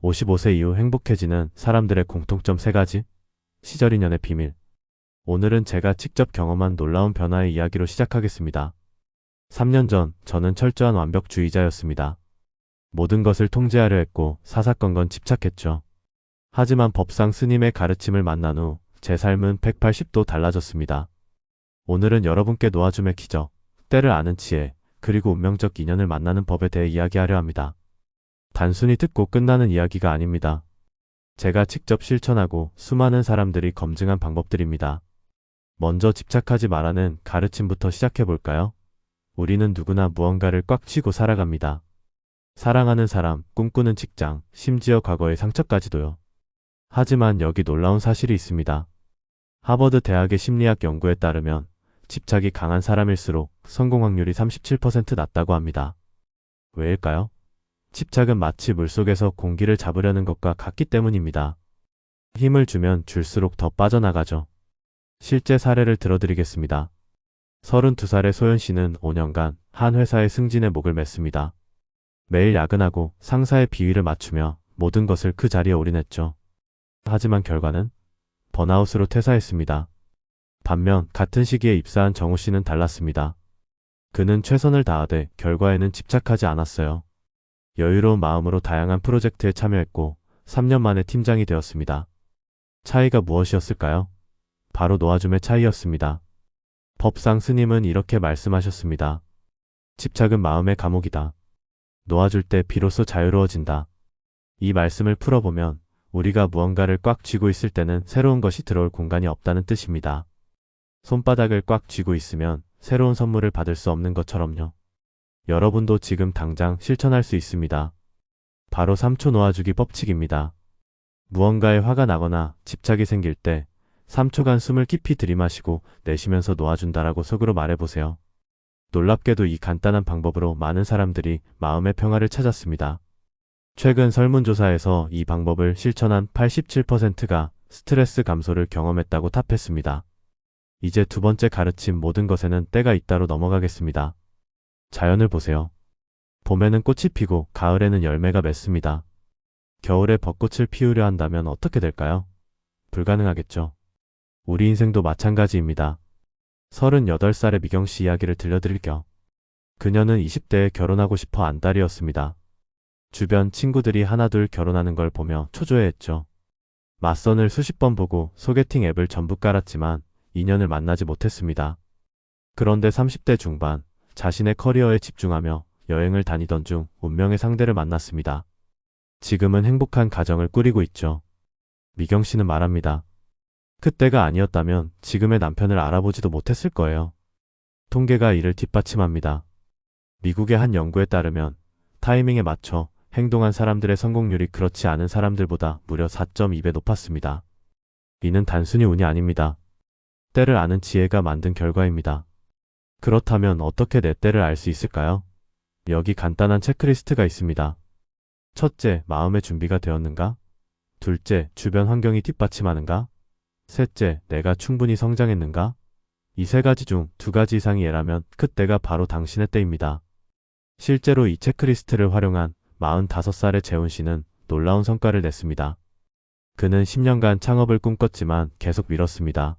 55세 이후 행복해지는 사람들의 공통점 3가지. 시절 인연의 비밀. 오늘은 제가 직접 경험한 놀라운 변화의 이야기로 시작하겠습니다. 3년 전 저는 철저한 완벽주의자였습니다. 모든 것을 통제하려 했고 사사건건 집착했죠. 하지만 법상 스님의 가르침을 만난 후 제 삶은 180도 달라졌습니다. 오늘은 여러분께 놓아줌의 기적, 때를 아는 지혜, 그리고 운명적 인연을 만나는 법에 대해 이야기하려 합니다. 단순히 듣고 끝나는 이야기가 아닙니다. 제가 직접 실천하고 수많은 사람들이 검증한 방법들입니다. 먼저 집착하지 말라는 가르침부터 시작해볼까요? 우리는 누구나 무언가를 꽉 쥐고 살아갑니다. 사랑하는 사람, 꿈꾸는 직장, 심지어 과거의 상처까지도요. 하지만 여기 놀라운 사실이 있습니다. 하버드 대학의 심리학 연구에 따르면 집착이 강한 사람일수록 성공 확률이 37% 낮다고 합니다. 왜일까요? 집착은 마치 물속에서 공기를 잡으려는 것과 같기 때문입니다. 힘을 주면 줄수록 더 빠져나가죠. 실제 사례를 들어드리겠습니다. 32살의 소연 씨는 5년간 한 회사의 승진에 목을 맸습니다. 매일 야근하고 상사의 비위를 맞추며 모든 것을 그 자리에 올인했죠. 하지만 결과는 번아웃으로 퇴사했습니다. 반면 같은 시기에 입사한 정우 씨는 달랐습니다. 그는 최선을 다하되 결과에는 집착하지 않았어요. 여유로운 마음으로 다양한 프로젝트에 참여했고 3년 만에 팀장이 되었습니다. 차이가 무엇이었을까요? 바로 놓아줌의 차이였습니다. 법상 스님은 이렇게 말씀하셨습니다. 집착은 마음의 감옥이다. 놓아줄 때 비로소 자유로워진다. 이 말씀을 풀어보면 우리가 무언가를 꽉 쥐고 있을 때는 새로운 것이 들어올 공간이 없다는 뜻입니다. 손바닥을 꽉 쥐고 있으면 새로운 선물을 받을 수 없는 것처럼요. 여러분도 지금 당장 실천할 수 있습니다. 바로 3초 놓아주기 법칙입니다. 무언가에 화가 나거나 집착이 생길 때 3초간 숨을 깊이 들이마시고 내쉬면서 놓아준다라고 속으로 말해보세요. 놀랍게도 이 간단한 방법으로 많은 사람들이 마음의 평화를 찾았습니다. 최근 설문조사에서 이 방법을 실천한 87%가 스트레스 감소를 경험했다고 답했습니다. 이제 두 번째 가르침, 모든 것에는 때가 있다로 넘어가겠습니다. 자연을 보세요. 봄에는 꽃이 피고 가을에는 열매가 맺습니다. 겨울에 벚꽃을 피우려 한다면 어떻게 될까요? 불가능하겠죠. 우리 인생도 마찬가지입니다. 38살의 미경씨 이야기를 들려드릴게요. 그녀는 20대에 결혼하고 싶어 안달이었습니다. 주변 친구들이 하나둘 결혼하는 걸 보며 초조해했죠. 맞선을 수십 번 보고 소개팅 앱을 전부 깔았지만 인연을 만나지 못했습니다. 그런데 30대 중반, 자신의 커리어에 집중하며 여행을 다니던 중 운명의 상대를 만났습니다. 지금은 행복한 가정을 꾸리고 있죠. 미경 씨는 말합니다. 그때가 아니었다면 지금의 남편을 알아보지도 못했을 거예요. 통계가 이를 뒷받침합니다. 미국의 한 연구에 따르면 타이밍에 맞춰 행동한 사람들의 성공률이 그렇지 않은 사람들보다 무려 4.2배 높았습니다. 이는 단순히 운이 아닙니다. 때를 아는 지혜가 만든 결과입니다. 그렇다면 어떻게 내 때를 알 수 있을까요? 여기 간단한 체크리스트가 있습니다. 첫째, 마음의 준비가 되었는가? 둘째, 주변 환경이 뒷받침하는가? 셋째, 내가 충분히 성장했는가? 이 3가지 중 2가지 이상이 예라면 그때가 바로 당신의 때입니다. 실제로 이 체크리스트를 활용한 45살의 재훈 씨는 놀라운 성과를 냈습니다. 그는 10년간 창업을 꿈꿨지만 계속 미뤘습니다.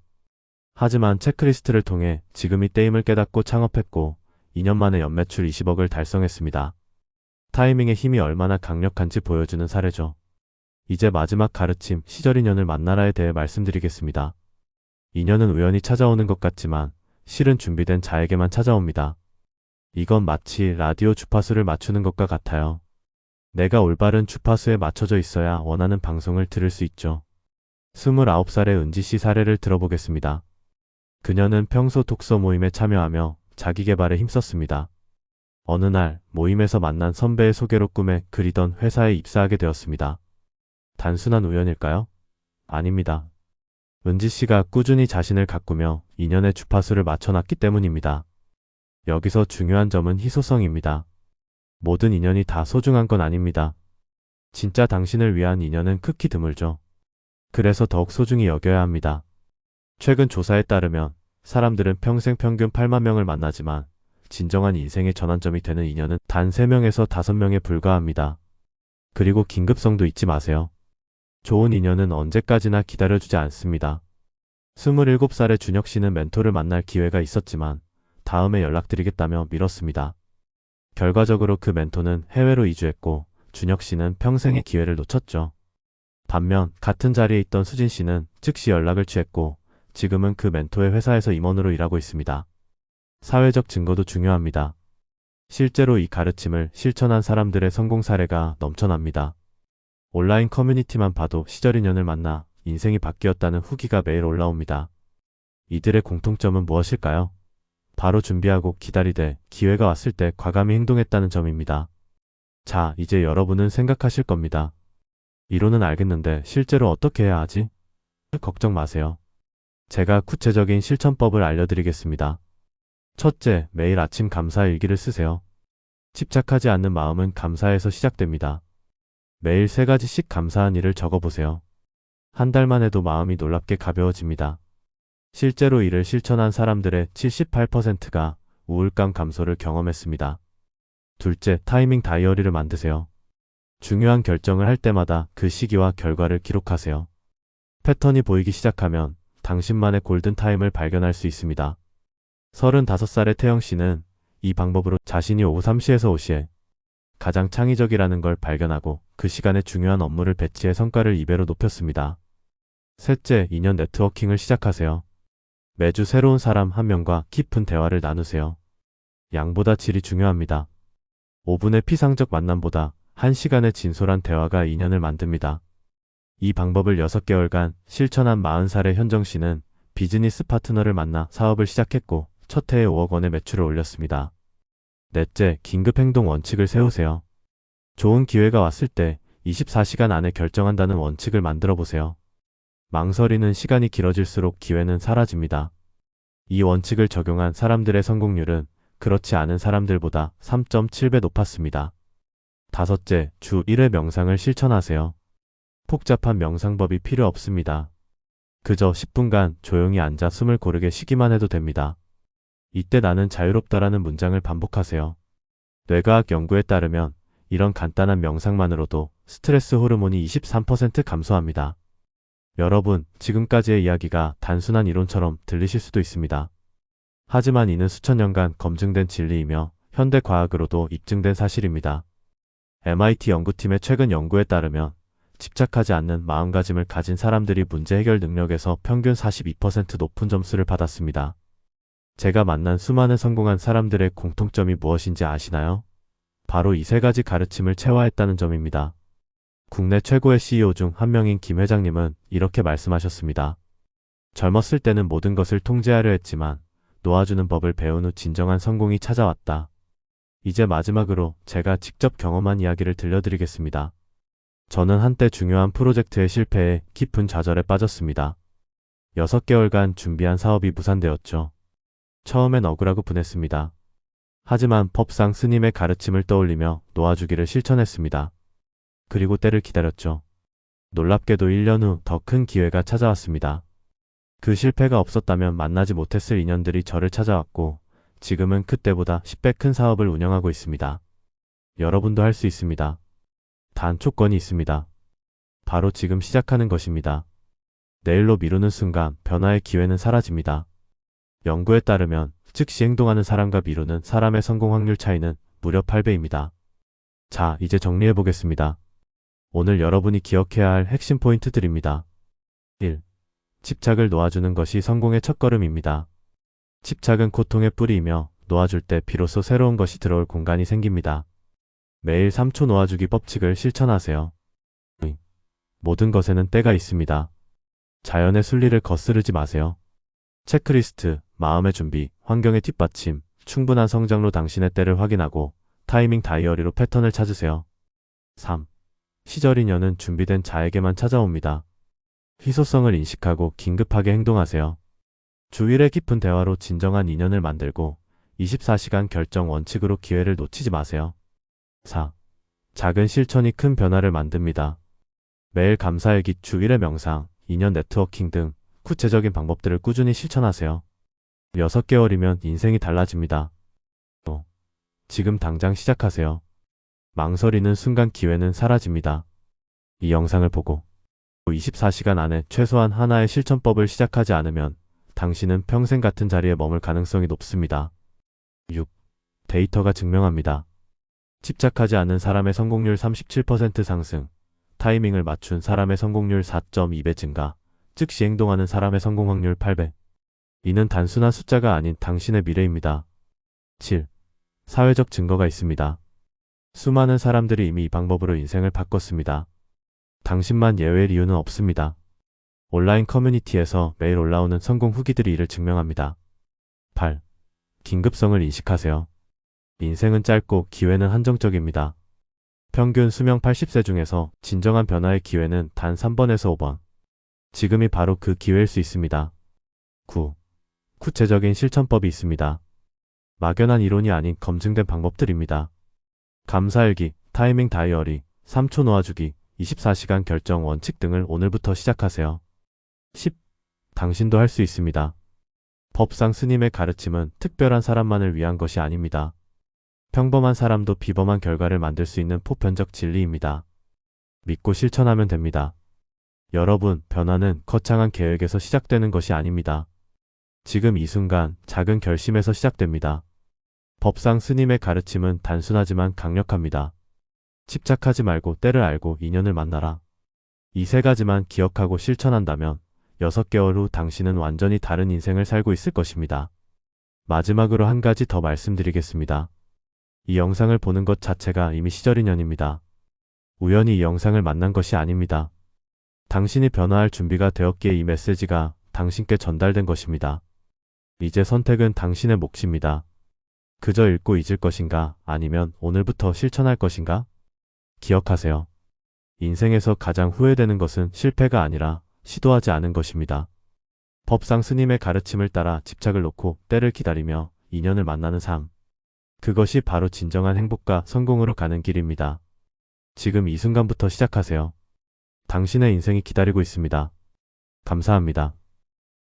하지만 체크리스트를 통해 지금이 때임을 깨닫고 창업했고 2년 만에 연매출 20억을 달성했습니다. 타이밍의 힘이 얼마나 강력한지 보여주는 사례죠. 이제 마지막 가르침, 시절 인연을 만나라에 대해 말씀드리겠습니다. 인연은 우연히 찾아오는 것 같지만 실은 준비된 자에게만 찾아옵니다. 이건 마치 라디오 주파수를 맞추는 것과 같아요. 내가 올바른 주파수에 맞춰져 있어야 원하는 방송을 들을 수 있죠. 29살의 은지 씨 사례를 들어보겠습니다. 그녀는 평소 독서 모임에 참여하며 자기 개발에 힘썼습니다. 어느 날 모임에서 만난 선배의 소개로 꿈에 그리던 회사에 입사하게 되었습니다. 단순한 우연일까요? 아닙니다. 은지 씨가 꾸준히 자신을 가꾸며 인연의 주파수를 맞춰놨기 때문입니다. 여기서 중요한 점은 희소성입니다. 모든 인연이 다 소중한 건 아닙니다. 진짜 당신을 위한 인연은 극히 드물죠. 그래서 더욱 소중히 여겨야 합니다. 최근 조사에 따르면 사람들은 평생 평균 8만 명을 만나지만 진정한 인생의 전환점이 되는 인연은 단 3명에서 5명에 불과합니다. 그리고 긴급성도 잊지 마세요. 좋은 인연은 언제까지나 기다려주지 않습니다. 27살의 준혁 씨는 멘토를 만날 기회가 있었지만 다음에 연락드리겠다며 미뤘습니다. 결과적으로 그 멘토는 해외로 이주했고 준혁 씨는 평생의 기회를 놓쳤죠. 반면 같은 자리에 있던 수진 씨는 즉시 연락을 취했고 지금은 그 멘토의 회사에서 임원으로 일하고 있습니다. 사회적 증거도 중요합니다. 실제로 이 가르침을 실천한 사람들의 성공 사례가 넘쳐납니다. 온라인 커뮤니티만 봐도 시절 인연을 만나 인생이 바뀌었다는 후기가 매일 올라옵니다. 이들의 공통점은 무엇일까요? 바로 준비하고 기다리되 기회가 왔을 때 과감히 행동했다는 점입니다. 자, 이제 여러분은 생각하실 겁니다. 이론은 알겠는데 실제로 어떻게 해야 하지? 걱정 마세요. 제가 구체적인 실천법을 알려드리겠습니다. 첫째, 매일 아침 감사 일기를 쓰세요. 집착하지 않는 마음은 감사에서 시작됩니다. 매일 3가지씩 감사한 일을 적어보세요. 한 달만 해도 마음이 놀랍게 가벼워집니다. 실제로 이를 실천한 사람들의 78%가 우울감 감소를 경험했습니다. 둘째, 타이밍 다이어리를 만드세요. 중요한 결정을 할 때마다 그 시기와 결과를 기록하세요. 패턴이 보이기 시작하면 당신만의 골든타임을 발견할 수 있습니다. 35살의 태영 씨는 이 방법으로 자신이 오후 3시에서 5시에 가장 창의적이라는 걸 발견하고 그 시간에 중요한 업무를 배치해 성과를 2배로 높였습니다. 셋째, 인연 네트워킹을 시작하세요. 매주 새로운 사람 한 명과 깊은 대화를 나누세요. 양보다 질이 중요합니다. 5분의 피상적 만남보다 1시간의 진솔한 대화가 인연을 만듭니다. 이 방법을 6개월간 실천한 40살의 현정 씨는 비즈니스 파트너를 만나 사업을 시작했고 첫 해에 5억 원의 매출을 올렸습니다. 넷째, 긴급 행동 원칙을 세우세요. 좋은 기회가 왔을 때 24시간 안에 결정한다는 원칙을 만들어 보세요. 망설이는 시간이 길어질수록 기회는 사라집니다. 이 원칙을 적용한 사람들의 성공률은 그렇지 않은 사람들보다 3.7배 높았습니다. 다섯째, 주 1회 명상을 실천하세요. 복잡한 명상법이 필요 없습니다. 그저 10분간 조용히 앉아 숨을 고르게 쉬기만 해도 됩니다. 이때 나는 자유롭다라는 문장을 반복하세요. 뇌과학 연구에 따르면 이런 간단한 명상만으로도 스트레스 호르몬이 23% 감소합니다. 여러분, 지금까지의 이야기가 단순한 이론처럼 들리실 수도 있습니다. 하지만 이는 수천 년간 검증된 진리이며 현대 과학으로도 입증된 사실입니다. MIT 연구팀의 최근 연구에 따르면 집착하지 않는 마음가짐을 가진 사람들이 문제 해결 능력에서 평균 42% 높은 점수를 받았습니다. 제가 만난 수많은 성공한 사람들의 공통점이 무엇인지 아시나요? 바로 이 3가지 가르침을 체화했다는 점입니다. 국내 최고의 CEO 중 한 명인 김 회장님은 이렇게 말씀하셨습니다. 젊었을 때는 모든 것을 통제하려 했지만 놓아주는 법을 배운 후 진정한 성공이 찾아왔다. 이제 마지막으로 제가 직접 경험한 이야기를 들려드리겠습니다. 저는 한때 중요한 프로젝트의 실패에 깊은 좌절에 빠졌습니다. 6개월간 준비한 사업이 무산되었죠. 처음엔 억울하고 분했습니다. 하지만 법상 스님의 가르침을 떠올리며 놓아주기를 실천했습니다. 그리고 때를 기다렸죠. 놀랍게도 1년 후 더 큰 기회가 찾아왔습니다. 그 실패가 없었다면 만나지 못했을 인연들이 저를 찾아왔고 지금은 그때보다 10배 큰 사업을 운영하고 있습니다. 여러분도 할 수 있습니다. 단 조건이 있습니다. 바로 지금 시작하는 것입니다. 내일로 미루는 순간 변화의 기회는 사라집니다. 연구에 따르면 즉시 행동하는 사람과 미루는 사람의 성공 확률 차이는 무려 8배입니다. 자, 이제 정리해 보겠습니다. 오늘 여러분이 기억해야 할 핵심 포인트들입니다. 1. 집착을 놓아주는 것이 성공의 첫걸음입니다. 집착은 고통의 뿌리이며 놓아줄 때 비로소 새로운 것이 들어올 공간이 생깁니다. 매일 3초 놓아주기 법칙을 실천하세요. 모든 것에는 때가 있습니다. 자연의 순리를 거스르지 마세요. 체크리스트, 마음의 준비, 환경의 뒷받침, 충분한 성장로 당신의 때를 확인하고 타이밍 다이어리로 패턴을 찾으세요. 3. 시절 인연은 준비된 자에게만 찾아옵니다. 희소성을 인식하고 긴급하게 행동하세요. 주일의 깊은 대화로 진정한 인연을 만들고 24시간 결정 원칙으로 기회를 놓치지 마세요. 4. 작은 실천이 큰 변화를 만듭니다. 매일 감사일기, 주일의 명상, 인연 네트워킹 등 구체적인 방법들을 꾸준히 실천하세요. 6개월이면 인생이 달라집니다. 지금 당장 시작하세요. 망설이는 순간 기회는 사라집니다. 이 영상을 보고 24시간 안에 최소한 하나의 실천법을 시작하지 않으면 당신은 평생 같은 자리에 머물 가능성이 높습니다. 6. 데이터가 증명합니다. 집착하지 않은 사람의 성공률 37% 상승, 타이밍을 맞춘 사람의 성공률 4.2배 증가, 즉시 행동하는 사람의 성공 확률 8배. 이는 단순한 숫자가 아닌 당신의 미래입니다. 7. 사회적 증거가 있습니다. 수많은 사람들이 이미 이 방법으로 인생을 바꿨습니다. 당신만 예외일 이유는 없습니다. 온라인 커뮤니티에서 매일 올라오는 성공 후기들이 이를 증명합니다. 8. 긴급성을 인식하세요. 인생은 짧고 기회는 한정적입니다. 평균 수명 80세 중에서 진정한 변화의 기회는 단 3번에서 5번. 지금이 바로 그 기회일 수 있습니다. 9. 구체적인 실천법이 있습니다. 막연한 이론이 아닌 검증된 방법들입니다. 감사일기, 타이밍 다이어리, 3초 놓아주기, 24시간 결정 원칙 등을 오늘부터 시작하세요. 10. 당신도 할 수 있습니다. 법상 스님의 가르침은 특별한 사람만을 위한 것이 아닙니다. 평범한 사람도 비범한 결과를 만들 수 있는 보편적 진리입니다. 믿고 실천하면 됩니다. 여러분, 변화는 거창한 계획에서 시작되는 것이 아닙니다. 지금 이 순간 작은 결심에서 시작됩니다. 법상 스님의 가르침은 단순하지만 강력합니다. 집착하지 말고 때를 알고 인연을 만나라. 이 세 가지만 기억하고 실천한다면 6개월 후 당신은 완전히 다른 인생을 살고 있을 것입니다. 마지막으로 한 가지 더 말씀드리겠습니다. 이 영상을 보는 것 자체가 이미 시절인연입니다. 우연히 이 영상을 만난 것이 아닙니다. 당신이 변화할 준비가 되었기에 이 메시지가 당신께 전달된 것입니다. 이제 선택은 당신의 몫입니다. 그저 읽고 잊을 것인가, 아니면 오늘부터 실천할 것인가? 기억하세요. 인생에서 가장 후회되는 것은 실패가 아니라 시도하지 않은 것입니다. 법상 스님의 가르침을 따라 집착을 놓고 때를 기다리며 인연을 만나는 삶. 그것이 바로 진정한 행복과 성공으로 가는 길입니다. 지금 이 순간부터 시작하세요. 당신의 인생이 기다리고 있습니다. 감사합니다.